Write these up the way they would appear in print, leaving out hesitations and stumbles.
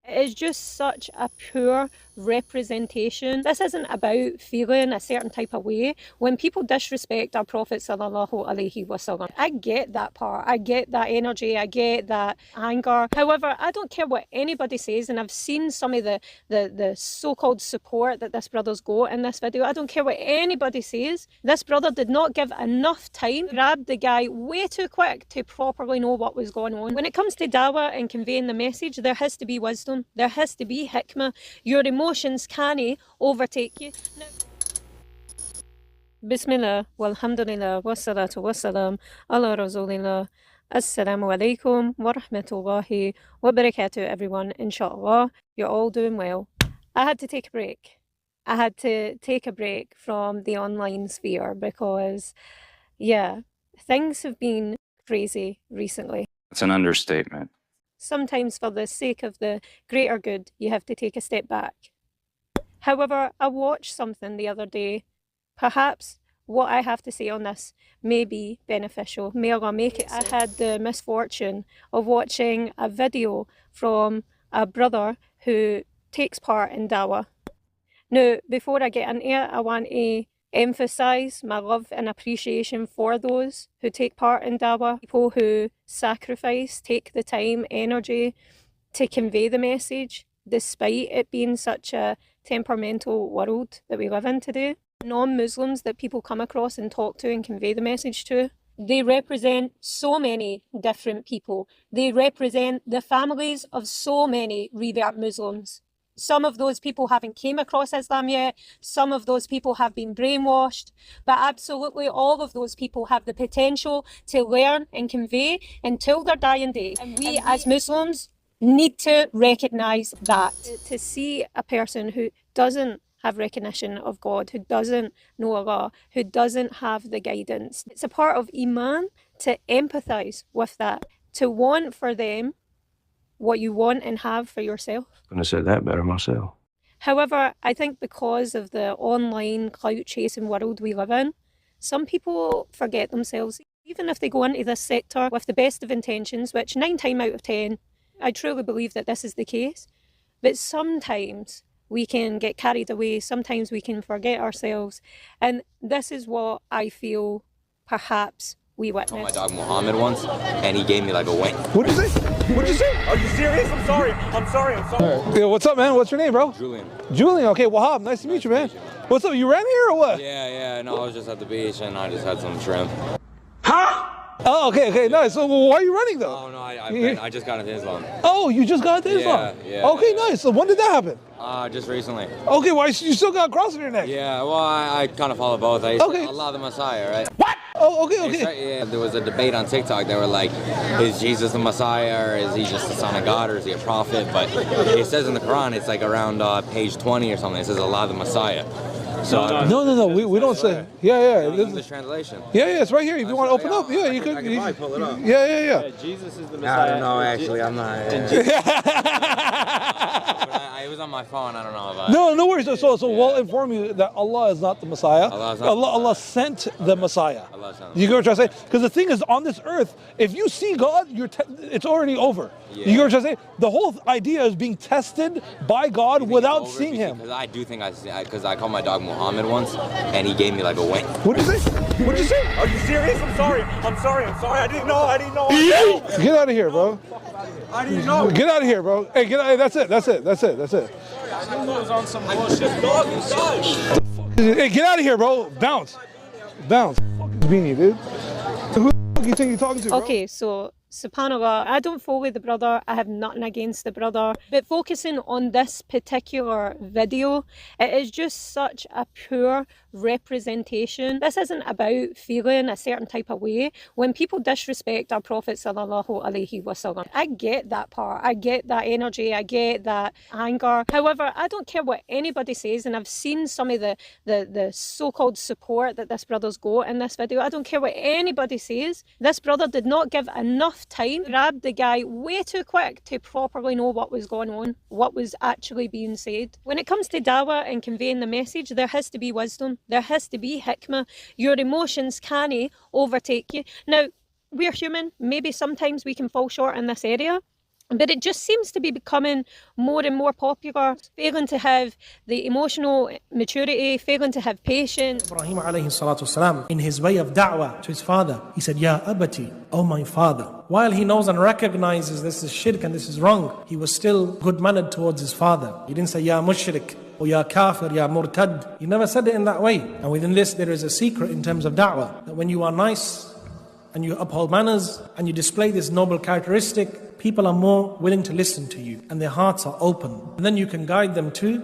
It is just such a poor representation. This isn't about feeling a certain type of way. When people disrespect our Prophet sallallahu alaihi wasallam, I get that part. I get that energy. I get that anger. However, I don't care what anybody says, and I've seen some of the so-called support that this brother's got in this video. I don't care what anybody says. This brother did not give enough time. Grabbed the guy way too quick to properly know what was going on. When it comes to dawah and conveying the message, there has to be wisdom. There has to be hikmah. Your emotions can't overtake you. Now, Bismillah, walhamdulillah, wassalatu wassalam, ala rasulillah. Assalamu alaikum wa rahmatullahi wa barakatuh, everyone. Inshallah, you're all doing well. I had to take a break. I had to take a break from the online sphere because, yeah, things have been crazy recently. It's an understatement. Sometimes for the sake of the greater good, you have to take a step back. However, I watched something the other day. Perhaps what I have to say on this may be beneficial. May Allah make it. I had the misfortune of watching a video from a brother who takes part in dawah. Now, before I get into it, I want to emphasize my love and appreciation for those who take part in dawah, people who sacrifice, take the time, energy to convey the message, despite it being such a temperamental world that we live in today. Non-Muslims that people come across and talk to and convey the message to, they represent so many different people. They represent the families of so many revert Muslims. Some of those people haven't came across Islam yet. Some of those people have been brainwashed. But absolutely all of those people have the potential to learn and convey until their dying day. And we as Muslims need to recognise that. To see a person who doesn't have recognition of God, who doesn't know Allah, who doesn't have the guidance, it's a part of Iman to empathise with that, to want for them what you want and have for yourself. Couldn't have said that better myself. However, I think because of the online clout chasing world we live in, some people forget themselves. Even if they go into this sector with the best of intentions, which 9 times out of 10, I truly believe that this is the case. But sometimes we can get carried away. Sometimes we can forget ourselves. And this is what I feel perhaps we witnessed. My dog Muhammad once, and he gave me like a wink. What'd you say? What'd you say? Are you serious? I'm sorry. I'm sorry. Yeah, what's up, man? What's your name, bro? Julian. Julian. Okay, Wahab. Nice to meet you, man. What's up? You ran here or what? Yeah. No, I was just at the beach and I just had some shrimp. Huh? Oh, okay, nice. So why are you running though? Oh no, I just got into Islam. Oh, you just got into Islam? Yeah. Okay, nice. So when did that happen? Just recently. Okay, why you still got a cross on your neck? Yeah, well, I kind of follow both. Okay. Allah the Messiah, right? What? Oh, okay. Yeah, there was a debate on TikTok. They were like, is Jesus the Messiah, or is he just the son of God, or is he a prophet? But it says in the Quran, it's like around page 20 or something. It says Allah the Messiah. So No. We don't say. Yeah. English translation. Yeah. It's right here. If you want to open up, yeah, you could. I can probably pull it up. Yeah. Jesus is the Messiah. I don't know, actually. I'm not. It was on my phone. I don't know about it. No worries. So we'll inform you that Allah is not the Messiah. Allah sent the Messiah. You get what I'm trying to say? Because the thing is, on this earth, if you see God, it's already over. Yeah. You get what I'm trying to say? The whole idea is being tested by God without seeing Him. Because I do think because I called my dog Muhammad once, and he gave me like a wink. What'd you say? What'd you say? Are you serious? I'm sorry. I didn't know. Get out of here, bro. I didn't know. Get out of here, bro. Hey, get out. That's it. I was on some bullshit. Hey, get out of here, bro. Bounce. Fucking beanie, dude. Who the fuck you think you're talking to, bro? Okay, so subhanAllah, I don't follow the brother, I have nothing against the brother, but focusing on this particular video, it is just such a poor representation. This isn't about feeling a certain type of way. When people disrespect our Prophet sallallahu alaihi wasallam, I get that part, I get that energy, I get that anger. However, I don't care what anybody says, and I've seen some of the so-called support that this brother's got in this video. I don't care what anybody says. This brother did not give enough time, grabbed the guy way too quick to properly know what was going on, what was actually being said. When it comes to dawah and conveying the message, there has to be wisdom. There has to be hikmah. Your emotions can't overtake you. Now, we're human. Maybe sometimes we can fall short in this area. But it just seems to be becoming more and more popular, failing to have the emotional maturity, failing to have patience. Ibrahim alayhi salatu wasalam, in his way of da'wah to his father, he said, Ya abati, oh my father. While he knows and recognizes this is shirk and this is wrong, he was still good-mannered towards his father. He didn't say, Ya mushrik, or Ya kafir, Ya murtad. He never said it in that way. And within this, there is a secret in terms of da'wah, that when you are nice and you uphold manners and you display this noble characteristic, people are more willing to listen to you and their hearts are open. And then you can guide them to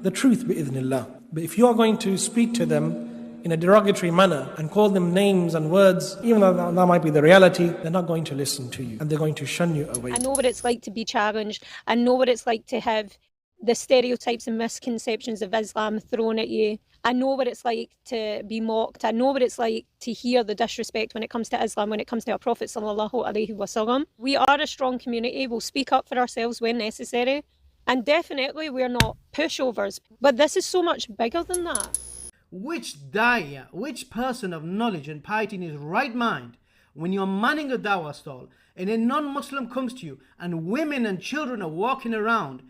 the truth, bi'idhnillah. But if you are going to speak to them in a derogatory manner and call them names and words, even though that might be the reality, they're not going to listen to you and they're going to shun you away. I know what it's like to be challenged. I know what it's like to have the stereotypes and misconceptions of Islam thrown at you. I know what it's like to be mocked. I know what it's like to hear the disrespect when it comes to Islam, when it comes to our Prophet sallallahu alaihi wasallam. We are a strong community. We'll speak up for ourselves when necessary. And definitely we're not pushovers. But this is so much bigger than that. Which da'iyah, which person of knowledge and piety in his right mind, when you're manning a dawah stall and a non-Muslim comes to you and women and children are walking around,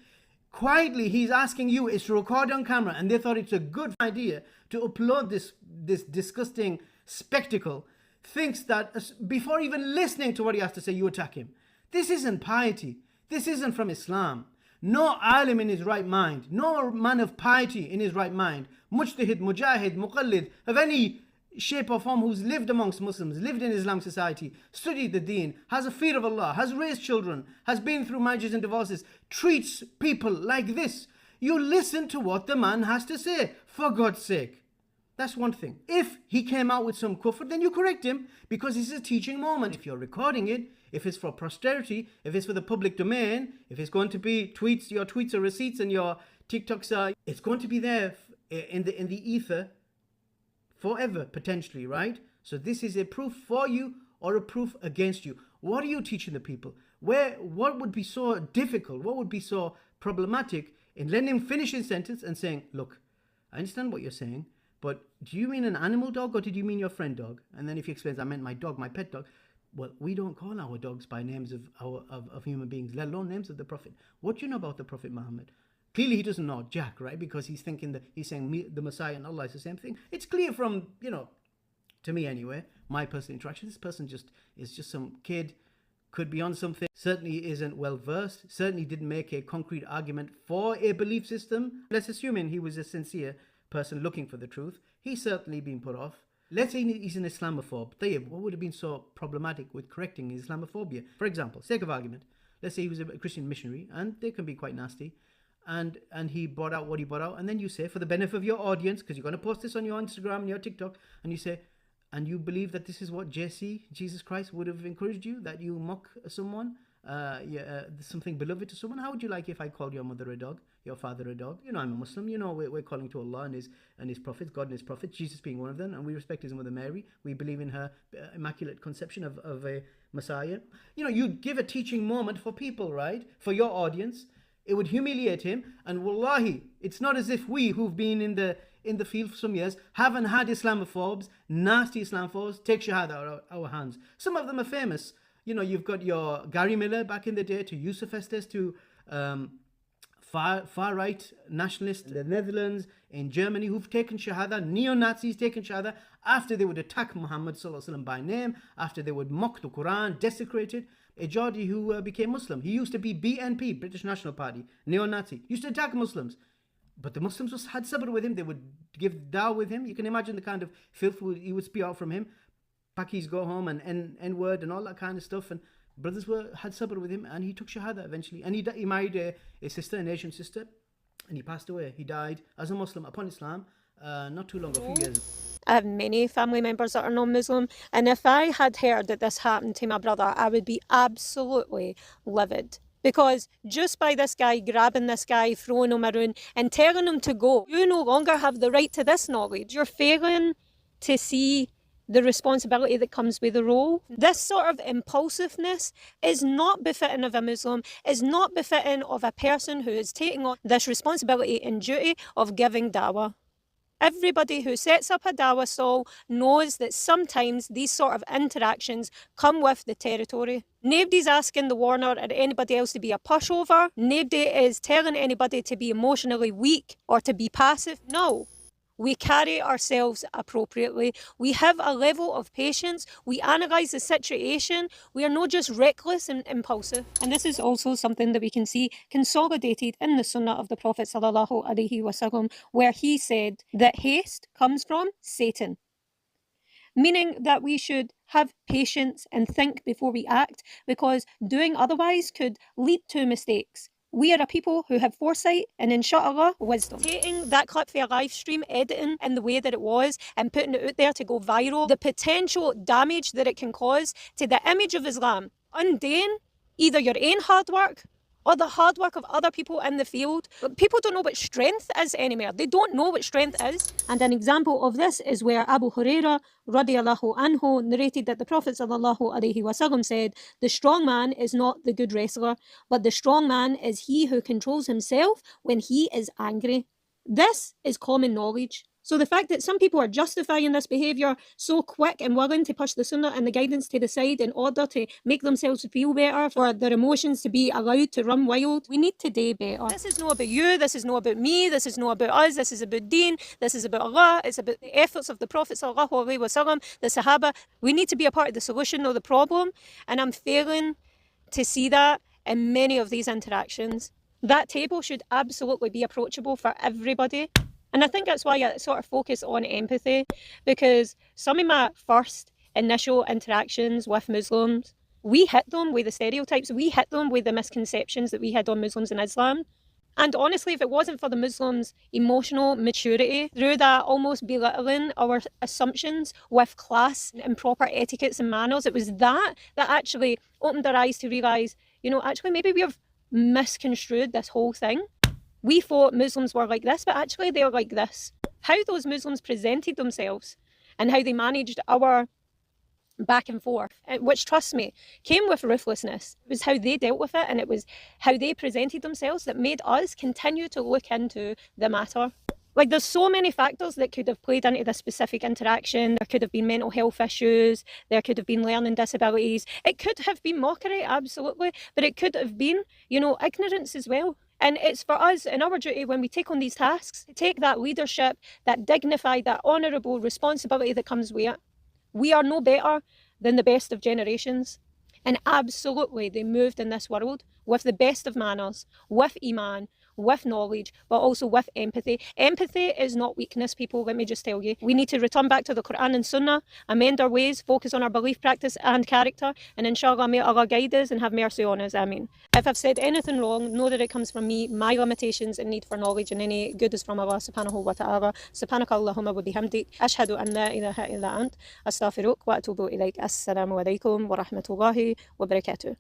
quietly he's asking you, it's recorded on camera, and they thought it's a good idea to upload this disgusting spectacle, thinks that before even listening to what he has to say, you attack him. This isn't piety. This isn't from Islam. No alim in his right mind, no man of piety in his right mind, mujtahid, mujahid, muqallid, of any shape or form, who's lived amongst Muslims, lived in Islamic society, studied the deen, has a fear of Allah, has raised children, has been through marriages and divorces, treats people like this. You listen to what the man has to say, for God's sake. That's one thing. If he came out with some kufr, then you correct him, because it's a teaching moment. If you're recording it, if it's for posterity, if it's for the public domain, if it's going to be tweets, your tweets are receipts and your TikToks are, it's going to be there in the ether forever, potentially, right? So this is a proof for you or a proof against you. What are you teaching the people? What would be so difficult, what would be so problematic in letting him finish his sentence and saying, look, I understand what you're saying, but do you mean an animal dog or did you mean your friend dog? And then if he explains, I meant my dog, my pet dog. Well, we don't call our dogs by names of human beings, let alone names of the Prophet. What do you know about the Prophet Muhammad? Clearly he doesn't know jack, right? Because he's thinking that he's saying the Messiah and Allah is the same thing. It's clear from, to me anyway, my personal interaction, this person is just some kid, could be on something, certainly isn't well versed, certainly didn't make a concrete argument for a belief system. Let's assume he was a sincere person looking for the truth. He's certainly been put off. Let's say he's an Islamophobe. What would have been so problematic with correcting his Islamophobia? For example, sake of argument, let's say he was a Christian missionary, and they can be quite nasty, and he brought out what he brought out, and then you say, for the benefit of your audience, because you're going to post this on your Instagram and your TikTok, and you say, and you believe that this is what Jesus Christ, would have encouraged you, that you mock someone, something beloved to someone. How would you like if I called your mother a dog, your father a dog? I'm a Muslim. We're calling to Allah and His prophets, God and His prophets, Jesus being one of them, and we respect His mother Mary. We believe in her immaculate conception of a Messiah. You give a teaching moment for people, right? For your audience. It would humiliate him, and wallahi, it's not as if we who've been in the field for some years haven't had Islamophobes, nasty Islamophobes, take shahada out of our hands. Some of them are famous. You've got your Gary Miller back in the day, to Yusuf Estes, to far-right nationalists in the Netherlands, in Germany, who've taken shahada, neo-Nazis taken shahada, after they would attack Muhammad sallallahu alaihi wasallam by name, after they would mock the Quran, desecrate it. A Geordie who became Muslim. He used to be BNP, British National Party, neo-Nazi. Used to attack Muslims. But the Muslims had sabr with him. They would give dawah with him. You can imagine the kind of filth he would spew out from him. Pakis go home and N-word and all that kind of stuff. And brothers had sabr with him, and he took shahada eventually. And he married a sister, an Asian sister, and he passed away. He died as a Muslim upon Islam not too long, a few years. I have many family members that are non-Muslim, and if I had heard that this happened to my brother, I would be absolutely livid. Because just by this guy grabbing this guy, throwing him around and telling him to go, you no longer have the right to this knowledge. You're failing to see the responsibility that comes with the role. This sort of impulsiveness is not befitting of a Muslim, is not befitting of a person who is taking on this responsibility and duty of giving dawah. Everybody who sets up a dawah stall knows that sometimes these sort of interactions come with the territory. Nobody's asking the warner or anybody else to be a pushover. Nobody is telling anybody to be emotionally weak or to be passive. No. We carry ourselves appropriately. We have a level of patience. We analyse the situation. We are not just reckless and impulsive. And this is also something that we can see consolidated in the Sunnah of the Prophet ﷺ, where he said that haste comes from Satan. Meaning that we should have patience and think before we act, because doing otherwise could lead to mistakes. We are a people who have foresight and, inshallah, wisdom. Taking that clip for a live stream, editing in the way that it was and putting it out there to go viral, the potential damage that it can cause to the image of Islam, undoing either your own hard work or the hard work of other people in the field. People don't know what strength is anymore. They don't know what strength is. And an example of this is where Abu Hurairah radiallahu anhu narrated that the Prophet ﷺ said, the strong man is not the good wrestler, but the strong man is he who controls himself when he is angry. This is common knowledge. So the fact that some people are justifying this behaviour so quick and willing to push the Sunnah and the guidance to the side in order to make themselves feel better, for their emotions to be allowed to run wild, we need to do better. This is not about you, this is not about me, this is not about us, this is about Deen, this is about Allah, it's about the efforts of the Prophet ﷺ, the Sahaba. We need to be a part of the solution, not the problem, and I'm failing to see that in many of these interactions. That table should absolutely be approachable for everybody. And I think that's why I sort of focus on empathy, because some of my first initial interactions with Muslims, we hit them with the stereotypes, we hit them with the misconceptions that we had on Muslims and Islam. And honestly, if it wasn't for the Muslims' emotional maturity, through that almost belittling our assumptions with class and proper etiquettes and manners, it was that actually opened our eyes to realise, actually maybe we have misconstrued this whole thing. We thought Muslims were like this, but actually they're like this. How those Muslims presented themselves and how they managed our back and forth, which, trust me, came with ruthlessness. It was how they dealt with it, and it was how they presented themselves that made us continue to look into the matter. Like, there's so many factors that could have played into this specific interaction. There could have been mental health issues. There could have been learning disabilities. It could have been mockery, absolutely. But it could have been, ignorance as well. And it's for us, in our duty, when we take on these tasks, to take that leadership, that dignified, that honourable responsibility that comes with it. We are no better than the best of generations. And absolutely, they moved in this world with the best of manners, with Iman, with knowledge, but also with empathy. Empathy is not weakness, people, let me just tell you. We need to return back to the Quran and Sunnah, amend our ways, focus on our belief, practice and character, and inshallah may Allah guide us and have mercy on us. Ameen. If I've said anything wrong, know that it comes from me, my limitations and need for knowledge, and any good is from Allah Subhanahu Wa Ta'ala. Subhanaka Allahumma wa bihamdik, ashhadu an la ilaha illa ant, astaghfiruk wa atubu ilayk. Assalamu alaikum wa rahmatullahi wa barakatuh.